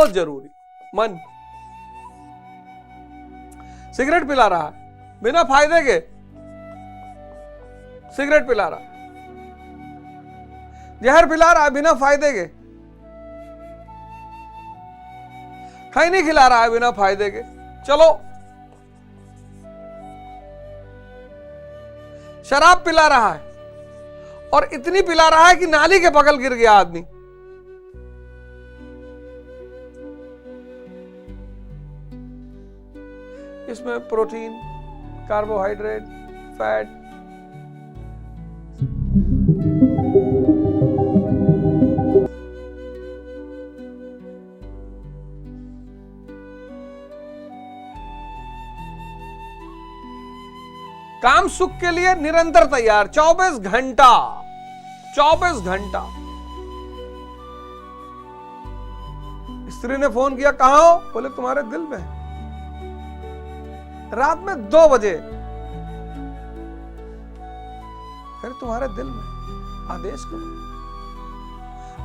बहुत जरूरी। मन सिगरेट पिला रहा है बिना फायदे के, सिगरेट पिला रहा है, जहर पिला रहा है बिना फायदे के, खैनी खिला रहा है बिना फायदे के। चलो, शराब पिला रहा है और इतनी पिला रहा है कि नाली के बगल गिर गया आदमी। इसमें प्रोटीन, कार्बोहाइड्रेट, फैट, काम सुख के लिए निरंतर तैयार, 24 घंटा, 24 घंटा। स्त्री ने फोन किया, कहां हो? बोले तुम्हारे दिल में। रात में 2 बजे, फिर तुम्हारे दिल में, आदेश करो,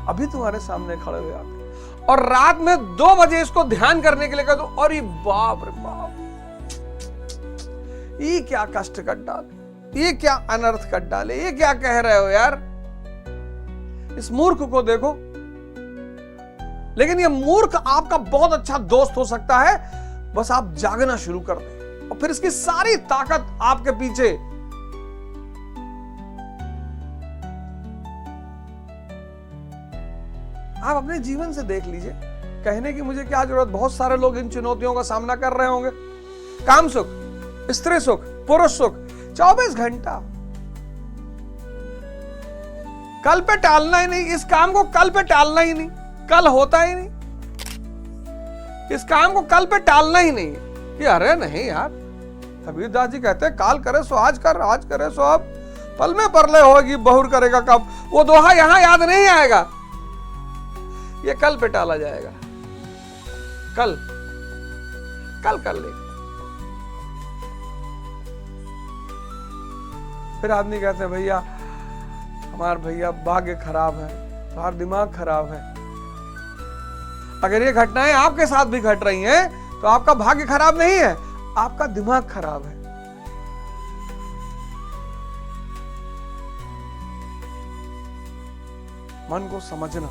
अभी तुम्हारे सामने खड़े हुए आते। और रात में 2 बजे इसको ध्यान करने के लिए कह दो, अरे बाप रे बाप, ये क्या कष्ट कर डाले, ये क्या अनर्थ कर डाले, ये क्या कह रहे हो यार। इस मूर्ख को देखो। लेकिन ये मूर्ख आपका बहुत अच्छा दोस्त हो सकता है, बस आप जागना शुरू कर दें और फिर इसकी सारी ताकत आपके पीछे। आप अपने जीवन से देख लीजिए, कहने की मुझे क्या जरूरत, बहुत सारे लोग इन चुनौतियों का सामना कर रहे होंगे। काम सुख, स्त्री सुख, पुरुष सुख, 24 घंटा। कल पे टालना ही नहीं, इस काम को कल पे टालना ही नहीं, कल होता ही नहीं। इस काम को कल पे टालना ही नहीं कि अरे नहीं यार, कबीरदास जी कहते हैं काल करे सो आज कर, आज करे सो अब, पल में परले होगी बहुर करेगा कब। वो दोहा यहां याद नहीं आएगा, ये कल पे टाला जाएगा। कल कल कर ले। फिर आदमी कहते हैं भैया हमारा भैया भाग्य खराब है, हमारा दिमाग खराब है। अगर ये घटनाएं आपके साथ भी घट रही हैं तो आपका भाग्य खराब नहीं है, आपका दिमाग खराब है। मन को समझना।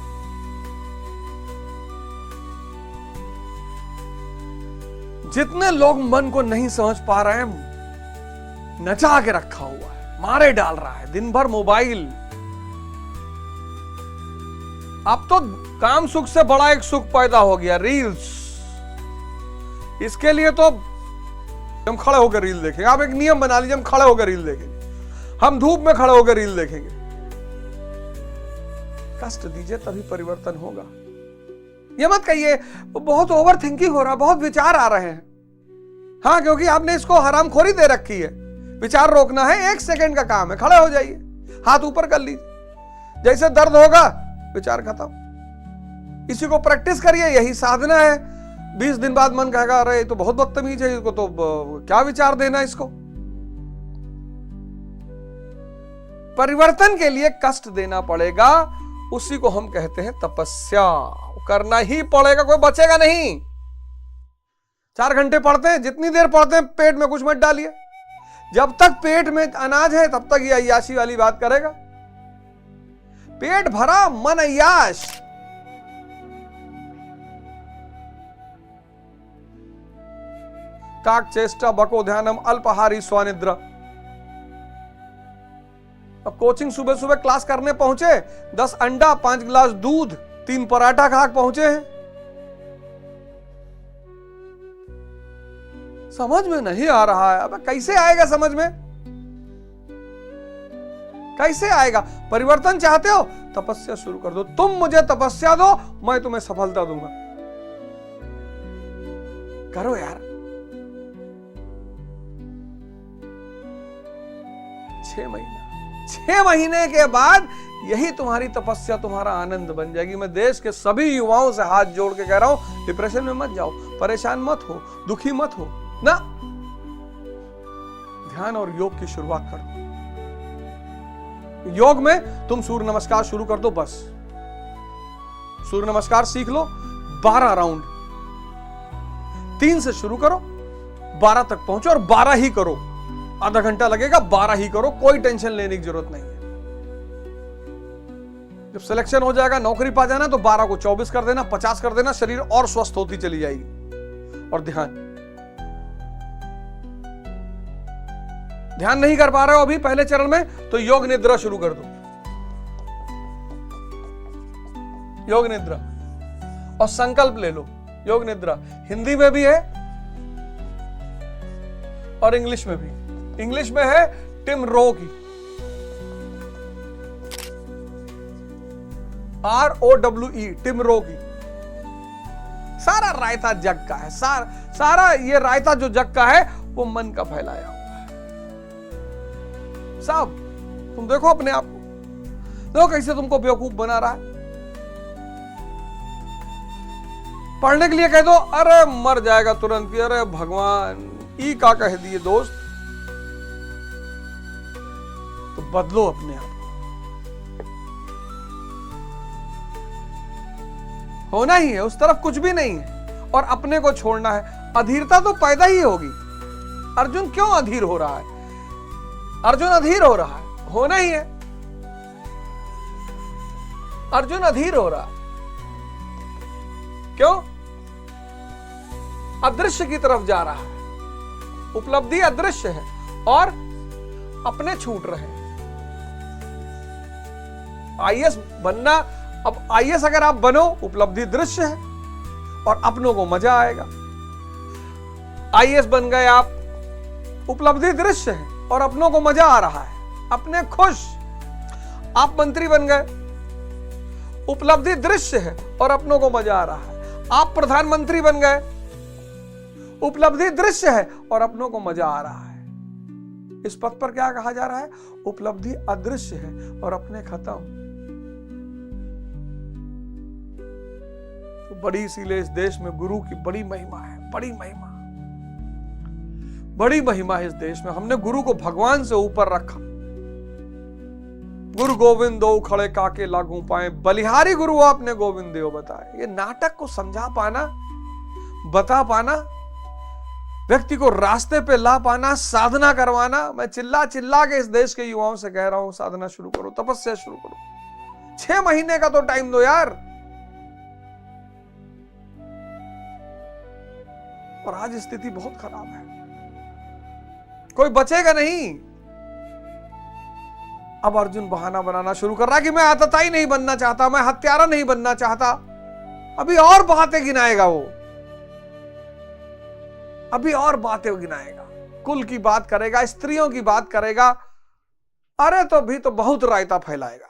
जितने लोग मन को नहीं समझ पा रहे हैं, नचा के रखा हुआ है, मारे डाल रहा है, दिन भर मोबाइल। अब तो काम सुख से बड़ा एक सुख पैदा हो गया, रील्स। इसके लिए तो हम खड़े होकर रील देखेंगे। आप एक नियम बना लीजिए, हम खड़े होकर रील देखेंगे, हम धूप में खड़े होकर रील देखेंगे। कष्ट दीजिए तभी परिवर्तन होगा। ये मत कहिए बहुत ओवर थिंकिंग हो रहा, बहुत विचार आ रहे हैं। हाँ, क्योंकि आपने इसको हरामखोरी दे रखी है। विचार रोकना है 1 सेकंड का काम है, खड़े हो जाइए, हाथ ऊपर कर लीजिए, जैसे दर्द होगा विचार खत्म। इसी को प्रैक्टिस करिए, यही साधना है। 20 दिन बाद मन कहेगा अरे तो बहुत बदतमीज है, इसको तो क्या विचार देना इसको। परिवर्तन के लिए कष्ट देना पड़ेगा, उसी को हम कहते हैं तपस्या। करना ही पड़ेगा, कोई बचेगा नहीं। 4 घंटे पढ़ते हैं, जितनी देर पढ़ते हैं पेट में कुछ मत डालिए। जब तक पेट में अनाज है तब तक ये अय्याशी वाली बात करेगा। पेट भरा मन अय्याश। काक चेष्टा बको ध्यानम अल्पहारी स्वानिद्रा। अब कोचिंग सुबह सुबह क्लास करने पहुंचे, 10 अंडा, 5 गिलास दूध, 3 पराठा खा पहुंचे हैं। समझ में नहीं आ रहा है। अब कैसे आएगा समझ में, कैसे आएगा? परिवर्तन चाहते हो, तपस्या शुरू कर दो। तुम मुझे तपस्या दो, मैं तुम्हें सफलता दूंगा। करो यार। 6 महीने के बाद यही तुम्हारी तपस्या तुम्हारा आनंद बन जाएगी। मैं देश के सभी युवाओं से हाथ जोड़ के कह रहा हूं, डिप्रेशन में मत जाओ, परेशान मत हो, दुखी मत हो ना। ध्यान और योग की शुरुआत कर दो। योग में तुम सूर्य नमस्कार शुरू कर दो। बस सूर्य नमस्कार सीख लो, 12 राउंड, 3 से शुरू करो, 12 तक पहुंचो और 12 ही करो। आधा घंटा लगेगा, 12 ही करो, कोई टेंशन लेने की जरूरत नहीं है। जब सिलेक्शन हो जाएगा, नौकरी पा जाना, तो 12 को 24 कर देना, 50 कर देना, शरीर और स्वस्थ होती चली जाएगी। और ध्यान नहीं कर पा रहे हो अभी पहले चरण में, तो योग निद्रा शुरू कर दो। योग निद्रा, और संकल्प ले लो। योग निद्रा हिंदी में भी है और इंग्लिश में भी। इंग्लिश में है टिम रो की, ROWE, टिम रो की। सारा रायता जग का है, सारा ये रायता जो जग का है वो मन का फैलाया हुआ है। साहब तुम देखो अपने आप को, देखो कैसे तुमको बेवकूफ बना रहा है। पढ़ने के लिए कह दो, अरे मर जाएगा तुरंत ही, अरे भगवान ई का कह दिए दोस्त। तो बदलो अपने आप को, होना ही है, उस तरफ कुछ भी नहीं है और अपने को छोड़ना है। अधीरता तो पैदा ही होगी। अर्जुन क्यों अधीर हो रहा है? अर्जुन अधीर हो रहा है, होना ही है। अर्जुन अधीर हो रहा है, क्यों? अदृश्य की तरफ जा रहा है। उपलब्धि अदृश्य है और अपने छूट रहे हैं। आईएएस बनना, अब आईएएस अगर आप बनो, उपलब्धि दृश्य है और अपनों को मजा आएगा। आईएएस बन गए आप, उपलब्धि दृश्य है और अपनों को मजा आ रहा है, अपने खुश। आप मंत्री बन गए, उपलब्धि दृश्य है और अपनों को मजा आ रहा है। आप प्रधानमंत्री बन गए, उपलब्धि दृश्य है और अपनों को मजा आ रहा है। इस पद पर क्या कहा जा रहा है? उपलब्धि अदृश्य है और अपने खत्म। तो बड़ी, इसीलिए इस देश में गुरु की बड़ी महिमा है, बड़ी महिमा, बड़ी महिमा है इस देश में। हमने गुरु को भगवान से ऊपर रखा। गुरु गोविंद दो खड़े काके लागू पाए, बलिहारी गुरु आपने गोविंद देव बताए। ये नाटक को समझा पाना, बता पाना, व्यक्ति को रास्ते पे ला पाना, साधना करवाना। मैं चिल्ला चिल्ला के इस देश के युवाओं से कह रहा हूं, साधना शुरू करो, तपस्या शुरू करो। 6 महीने का तो टाइम दो यार। और आज स्थिति बहुत खराब है, कोई बचेगा नहीं। अब अर्जुन बहाना बनाना शुरू कर रहा कि मैं आतताई नहीं बनना चाहता, मैं हत्यारा नहीं बनना चाहता। अभी और बातें गिनाएगा वो, अभी और बातें गिनाएगा, कुल की बात करेगा, स्त्रियों की बात करेगा। अरे तो भी तो बहुत रायता फैलाएगा।